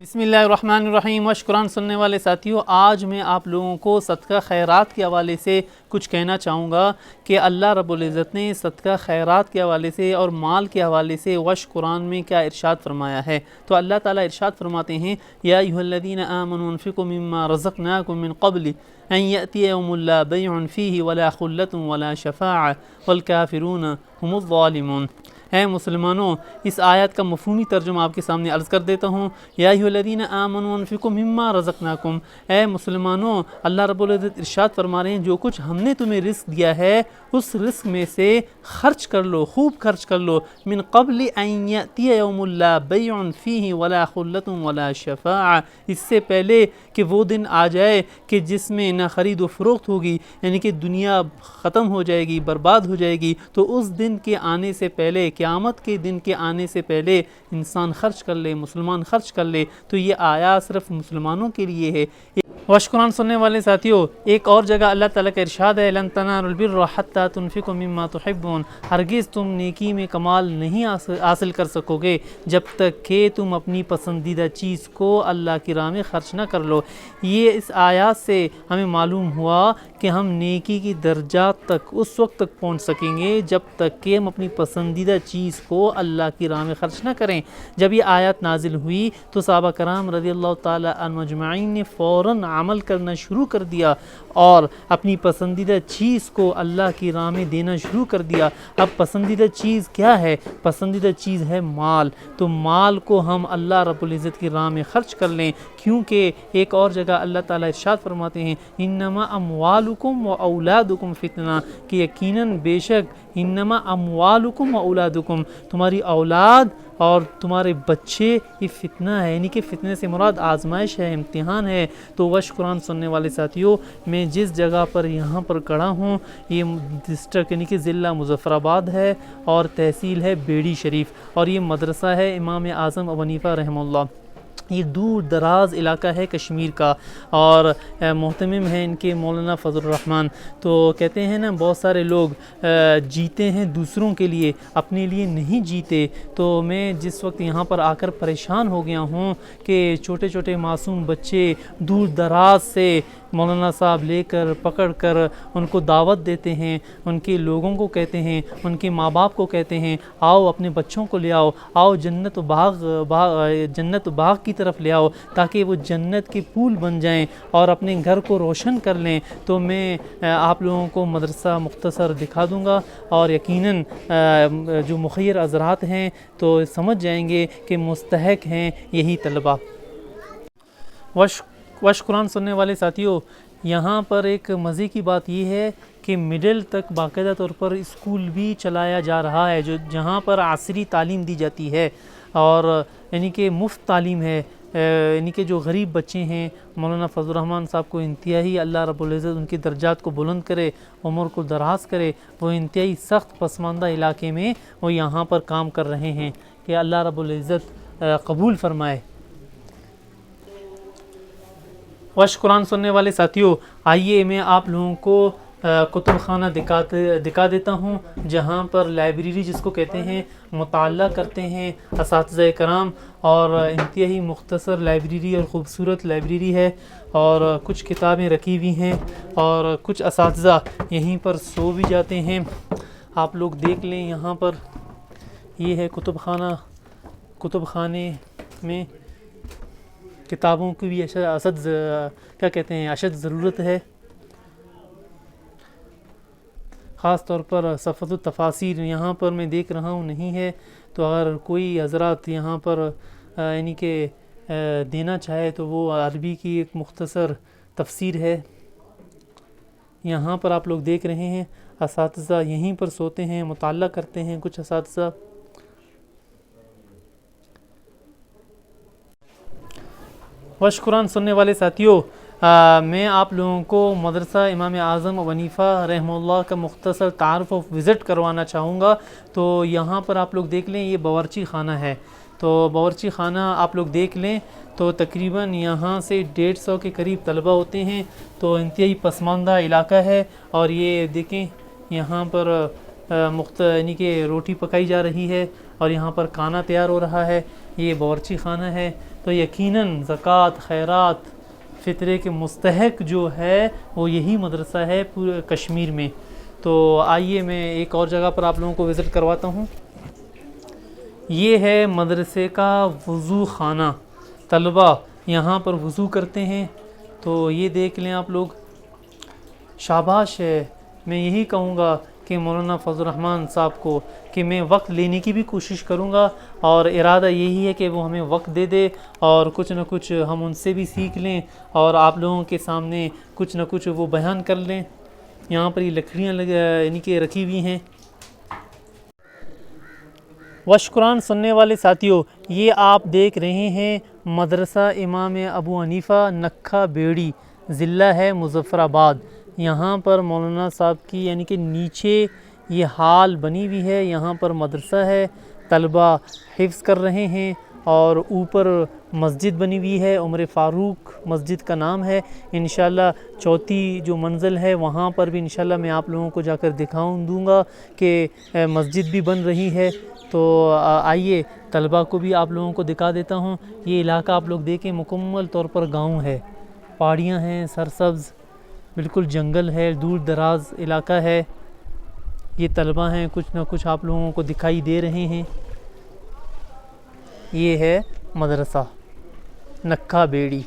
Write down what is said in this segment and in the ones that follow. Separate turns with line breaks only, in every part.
بسم اللہ الرحمن الرحیم۔ قرآن سننے والے ساتھیوں، آج میں آپ لوگوں کو صدقہ خیرات کے حوالے سے کچھ کہنا چاہوں گا کہ اللہ رب العزت نے صدقہ خیرات کے حوالے سے اور مال کے حوالے سے قرآن میں کیا ارشاد فرمایا ہے۔ تو اللہ تعالیٰ ارشاد فرماتے ہیں، یا ایھا الذین آمنوا انفقوا مما رزقناکم من قبل ان یأتی یوم لا بیع فیہ ولا خلۃ ولا شفاعۃ والکافرون هم الظالمون۔ اے مسلمانوں، اس آیت کا مفہومی ترجمہ آپ کے سامنے عرض کر دیتا ہوں۔ یا ایھا الذین آمنوا انفقوا مما رزقناکم، اے مسلمانوں، اللہ رب العزت ارشاد فرما رہے ہیں جو کچھ ہم نے تمہیں رزق دیا ہے اس رزق میں سے خرچ کر لو، خوب خرچ کر لو۔ من قبل ان یأتی یوم لا بیع فیہ ولا خلۃ ولا شفاعۃ، اس سے پہلے کہ وہ دن آ جائے کہ جس میں نہ خرید و فروخت ہوگی، یعنی کہ دنیا ختم ہو جائے گی، برباد ہو جائے گی۔ تو اس دن کے آنے سے پہلے، قیامت کے دن کے آنے سے پہلے انسان خرچ کر لے، مسلمان خرچ کر لے۔ تو یہ آیات صرف مسلمانوں کے لیے ہے۔ قرآن سننے والے ساتھیوں، ایک اور جگہ اللہ تعالیٰ کا ارشاد ہے، لن تنالوا البر حتی تنفقوا مما تحبون، ہرگز تم نیکی میں کمال نہیں حاصل کر سکو گے جب تک کہ تم اپنی پسندیدہ چیز کو اللہ کی راہ میں خرچ نہ کر لو۔ یہ اس آیات سے ہمیں معلوم ہوا کہ ہم نیکی کی درجات تک اس وقت تک پہنچ سکیں گے جب تک کہ ہم اپنی پسندیدہ چیز کو اللہ کی راہ میں خرچ نہ کریں۔ جب یہ آیات نازل ہوئی تو صحابہ کرام رضی اللہ تعالیٰ عنہ اجمعین نے فوراً عمل کرنا شروع کر دیا اور اپنی پسندیدہ چیز کو اللہ کی راہ میں دینا شروع کر دیا۔ اب پسندیدہ چیز کیا ہے؟ پسندیدہ چیز ہے مال۔ تو مال کو ہم اللہ رب العزت کی راہ میں خرچ کر لیں، کیونکہ ایک اور جگہ اللہ تعالیٰ ارشاد فرماتے ہیں، انما اموالکم و اولادکم فتنہ، کہ یقیناً بے شک انما اموالکم و اولادکم، تمہاری اولاد اور تمہارے بچے یہ فتنہ ہے، یعنی کہ فتنے سے مراد آزمائش ہے، امتحان ہے۔ تو قرآن سننے والے ساتھیوں، میں جس جگہ پر یہاں پر کھڑا ہوں یہ ڈسٹرکٹ یعنی کہ ضلع مظفر آباد ہے اور تحصیل ہے بیڑی شریف، اور یہ مدرسہ ہے امام اعظم ابو حنیفہ رحمہ اللہ۔ یہ دور دراز علاقہ ہے کشمیر کا، اور محتمم ہیں ان کے مولانا فضل الرحمن۔ تو کہتے ہیں نا، بہت سارے لوگ جیتے ہیں دوسروں کے لیے، اپنے لیے نہیں جیتے۔ تو میں جس وقت یہاں پر آ کر پریشان ہو گیا ہوں کہ چھوٹے چھوٹے معصوم بچے دور دراز سے مولانا صاحب لے کر پکڑ کر ان کو دعوت دیتے ہیں، ان کے لوگوں کو کہتے ہیں، ان کے ماں باپ کو کہتے ہیں، آؤ اپنے بچوں کو لے آؤ، آؤ جنت و باغ کی طرف لے آؤ تاکہ وہ جنت کے پھول بن جائیں اور اپنے گھر کو روشن کر لیں۔ تو میں آپ لوگوں کو مدرسہ مختصر دکھا دوں گا، اور یقیناً جو مخیر حضرات ہیں تو سمجھ جائیں گے کہ مستحق ہیں یہی طلبہ۔ قرآن سننے والے ساتھیوں، یہاں پر ایک مزے کی بات یہ ہے کہ مڈل تک باقاعدہ طور پر اسکول بھی چلایا جا رہا ہے، جہاں پر عصری تعلیم دی جاتی ہے، اور یعنی کہ مفت تعلیم ہے۔ یعنی کہ جو غریب بچے ہیں، مولانا فضل الرحمن صاحب کو انتہائی اللہ رب العزت ان کی درجات کو بلند کرے، عمر کو دراز کرے، وہ انتہائی سخت پسماندہ علاقے میں وہ یہاں پر کام کر رہے ہیں، کہ اللہ رب العزت قبول فرمائے۔ قرآن سننے والے ساتھیوں، آئیے میں آپ لوگوں کو کتب خانہ دکھا دیتا ہوں، جہاں پر لائبریری جس کو کہتے ہیں مطالعہ کرتے ہیں اساتذہ کرام، اور انتہائی مختصر لائبریری اور خوبصورت لائبریری ہے، اور کچھ کتابیں رکھی ہوئی ہیں، اور کچھ اساتذہ یہیں پر سو بھی جاتے ہیں۔ آپ لوگ دیکھ لیں، یہاں پر یہ ہے کتب خانے میں کتابوں کی بھی اشد ضرورت ہے، خاص طور پر صفحۃ التفاسیر یہاں پر میں دیکھ رہا ہوں نہیں ہے۔ تو اگر کوئی حضرات یہاں پر یعنی کہ دینا چاہے تو وہ عربی کی ایک مختصر تفسیر ہے۔ یہاں پر آپ لوگ دیکھ رہے ہیں اساتذہ یہیں پر سوتے ہیں، مطالعہ کرتے ہیں کچھ اساتذہ۔ قرآن سننے والے ساتھیوں، میں آپ لوگوں کو مدرسہ امام اعظم ابو حنیفہ رحمہ اللہ کا مختصر تعارف و وزٹ کروانا چاہوں گا۔ تو یہاں پر آپ لوگ دیکھ لیں، یہ باورچی خانہ ہے۔ تو باورچی خانہ آپ لوگ دیکھ لیں تو تقریباً یہاں سے 150 کے قریب طلبہ ہوتے ہیں۔ تو انتہائی پسماندہ علاقہ ہے، اور یہ دیکھیں یہاں پر یعنی کہ روٹی پکائی جا رہی ہے، اور یہاں پر کھانا تیار ہو رہا ہے۔ یہ باورچی خانہ ہے۔ تو یقیناً زکوٰۃ خیرات فطرے کے مستحق جو ہے وہ یہی مدرسہ ہے پورے کشمیر میں۔ تو آئیے میں ایک اور جگہ پر آپ لوگوں کو وزٹ کرواتا ہوں۔ یہ ہے مدرسے کا وضو خانہ، طلبہ یہاں پر وضو کرتے ہیں۔ تو یہ دیکھ لیں آپ لوگ، شاباش ہے۔ میں یہی کہوں گا کہ مولانا فضل الرحمن صاحب کو کہ میں وقت لینے کی بھی کوشش کروں گا، اور ارادہ یہی ہے کہ وہ ہمیں وقت دے دے اور کچھ نہ کچھ ہم ان سے بھی سیکھ لیں اور آپ لوگوں کے سامنے کچھ نہ کچھ وہ بیان کر لیں۔ یہاں پر یہ لکڑیاں یعنی کہ رکھی ہوئی ہیں۔ وشکران سننے والے ساتھیوں، یہ آپ دیکھ رہے ہیں مدرسہ امام ابو حنیفہ نکھا بیڑی، ضلع ہے مظفر آباد۔ یہاں پر مولانا صاحب کی یعنی کہ نیچے یہ ہال بنی ہوئی ہے، یہاں پر مدرسہ ہے، طلبہ حفظ کر رہے ہیں، اور اوپر مسجد بنی ہوئی ہے، عمر فاروق مسجد کا نام ہے۔ انشاءاللہ چوتھی جو منزل ہے وہاں پر بھی انشاءاللہ میں آپ لوگوں کو جا کر دوں گا کہ مسجد بھی بن رہی ہے۔ تو آئیے طلبہ کو بھی آپ لوگوں کو دکھا دیتا ہوں۔ یہ علاقہ آپ لوگ دیکھیں مکمل طور پر گاؤں ہے، پہاڑیاں ہیں، سرسبز بالکل جنگل ہے، دور دراز علاقہ ہے۔ یہ طلبہ ہیں، کچھ نہ کچھ آپ لوگوں کو دکھائی دے رہے ہیں۔ یہ ہے مدرسہ نکھا بیڑی۔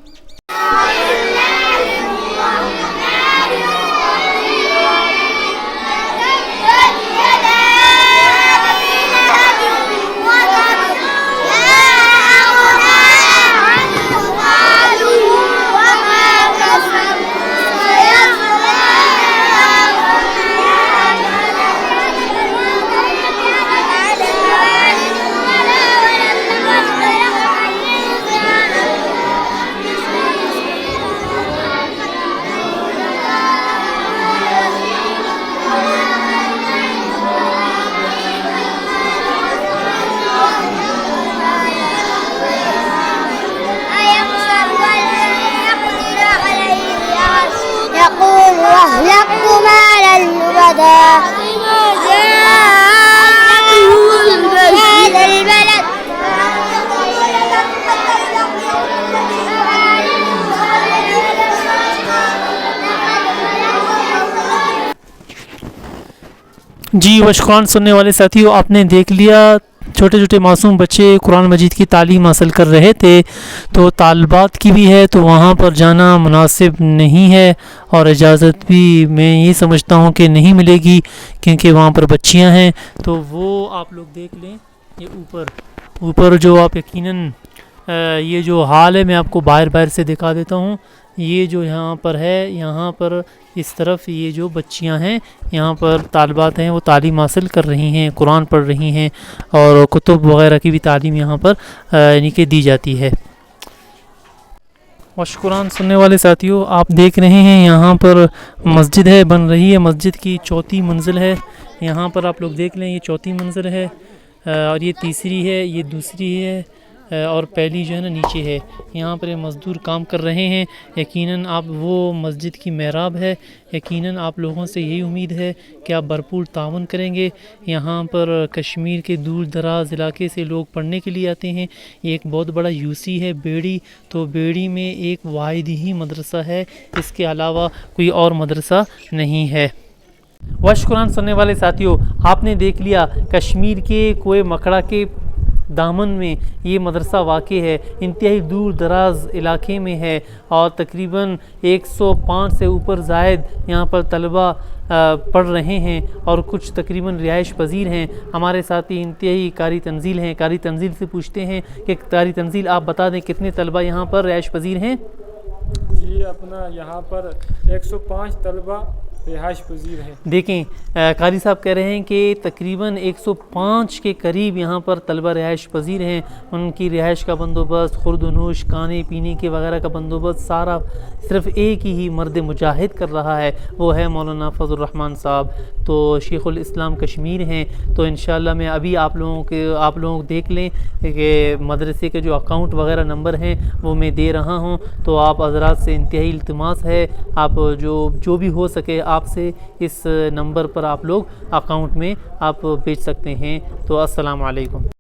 جی وشکران سننے والے ساتھیوں، آپ نے دیکھ لیا چھوٹے چھوٹے معصوم بچے قرآن مجید کی تعلیم حاصل کر رہے تھے، تو طالبات کی بھی ہے تو وہاں پر جانا مناسب نہیں ہے، اور اجازت بھی میں یہ سمجھتا ہوں کہ نہیں ملے گی، کیونکہ وہاں پر بچیاں ہیں۔ تو وہ آپ لوگ دیکھ لیں، یہ اوپر جو آپ یقیناً یہ جو حال ہے میں آپ کو باہر سے دکھا دیتا ہوں۔ یہ جو یہاں پر ہے، یہاں پر اس طرف یہ جو بچیاں ہیں یہاں پر طالبات ہیں وہ تعلیم حاصل کر رہی ہیں، قرآن پڑھ رہی ہیں، اور کتب وغیرہ کی بھی تعلیم یہاں پر یعنی کہ دی جاتی ہے۔ وشکران سننے والے ساتھیوں، آپ دیکھ رہے ہیں یہاں پر مسجد ہے، بن رہی ہے، مسجد کی چوتھی منزل ہے۔ یہاں پر آپ لوگ دیکھ لیں، یہ چوتھی منزل ہے، اور یہ تیسری ہے، یہ دوسری ہے، اور پہلی جو ہے نا نیچے ہے۔ یہاں پر مزدور کام کر رہے ہیں۔ یقیناً آپ وہ مسجد کی محراب ہے۔ یقیناً آپ لوگوں سے یہی امید ہے کہ آپ بھرپور تعاون کریں گے۔ یہاں پر کشمیر کے دور دراز علاقے سے لوگ پڑھنے کے لیے آتے ہیں۔ یہ ایک بہت بڑا یوسی ہے بیڑی، تو بیڑی میں ایک واحد ہی مدرسہ ہے، اس کے علاوہ کوئی اور مدرسہ نہیں ہے۔ وشکران سننے والے ساتھیوں، آپ نے دیکھ لیا کشمیر کے کوئے مکڑا کے دامن میں یہ مدرسہ واقع ہے، انتہائی دور دراز علاقے میں ہے، اور تقریباً 105 سے اوپر زائد یہاں پر طلبہ پڑھ رہے ہیں، اور کچھ تقریباً رہائش پذیر ہیں۔ ہمارے ساتھی انتہائی قاری تنزیل ہیں، قاری تنزیل سے پوچھتے ہیں کہ قاری تنزیل آپ بتا دیں کتنے طلبہ یہاں پر رہائش پذیر ہیں؟
جی اپنا یہاں پر 105 طلبہ رہائش پذیر ہیں۔
دیکھیں قاری صاحب کہہ رہے ہیں کہ تقریباً 105 کے قریب یہاں پر طلبہ رہائش پذیر ہیں۔ ان کی رہائش کا بندوبست، خورد و نوش، کھانے پینے کے وغیرہ کا بندوبست سارا صرف ایک ہی مرد مجاہد کر رہا ہے، وہ ہے مولانا فضل الرحمن صاحب، تو شیخ الاسلام کشمیر ہیں۔ تو انشاءاللہ میں ابھی آپ لوگوں دیکھ لیں کہ مدرسے کے جو اکاؤنٹ وغیرہ نمبر ہیں وہ میں دے رہا ہوں، تو آپ حضرات سے انتہائی التماس ہے، آپ جو بھی ہو سکے آپ سے اس نمبر پر آپ لوگ اکاؤنٹ میں آپ بھیج سکتے ہیں۔ تو السلام علیکم۔